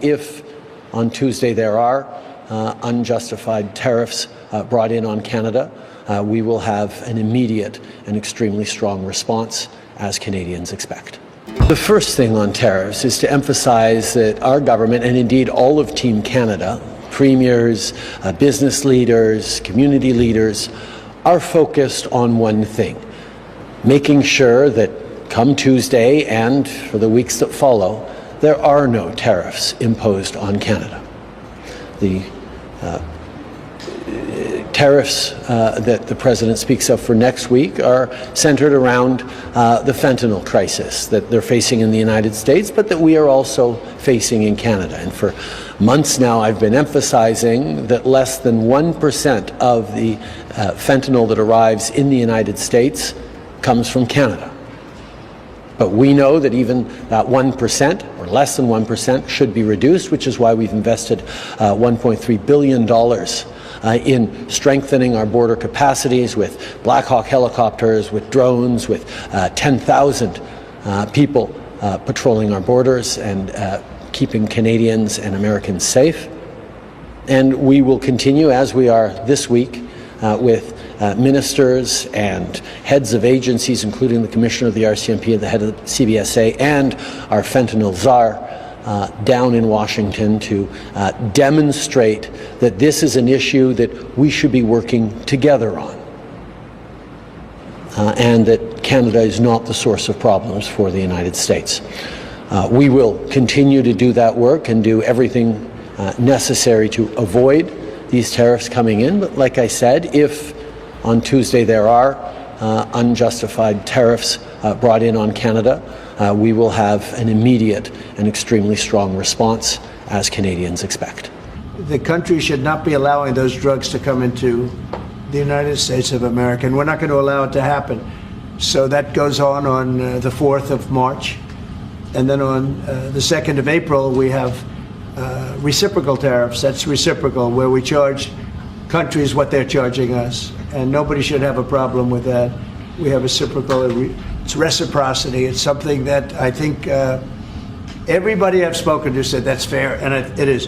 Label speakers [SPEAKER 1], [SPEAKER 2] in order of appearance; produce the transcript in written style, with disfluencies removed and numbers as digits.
[SPEAKER 1] If on Tuesday there are unjustified tariffs brought in on Canada, we will have an immediate and extremely strong response, as Canadians expect. The first thing on tariffs is to emphasize that our government, and indeed all of Team Canada, premiers, business leaders, community leaders, are focused on one thing: making sure that come Tuesday and for the weeks that follow, there are no tariffs imposed on Canada. The tariffs that the President speaks of for next week are centered around the fentanyl crisis that they're facing in the United States, but that we are also facing in Canada. And for months now, I've been emphasizing that less than 1% of the fentanyl that arrives in the United States comes from Canada. But we know that even that 1% or less than 1% should be reduced, which is why we've invested $1.3 billion in strengthening our border capacities with Black Hawk helicopters, with drones, with 10,000 people patrolling our borders and keeping Canadians and Americans safe. And we will continue, as we are this week, with ministers and heads of agencies, including the Commissioner of the RCMP and the head of the CBSA, and our fentanyl czar down in Washington to demonstrate that this is an issue that we should be working together on, and that Canada is not the source of problems for the United States. We will continue to do that work and do everything necessary to avoid these tariffs coming in. But like I said, if on Tuesday there are unjustified tariffs brought in on Canada, we will have an immediate and extremely strong response, as Canadians expect.
[SPEAKER 2] The country should not be allowing those drugs to come into the United States of America, and we're not going to allow it to happen. So that goes on the 4th of March. And then on the 2nd of April, we have reciprocal tariffs. That's reciprocal, where we charge countries what they're charging us, and nobody should have a problem with that. We have reciprocal. It's reciprocity. It's something that I think everybody I've spoken to said that's fair, and it is.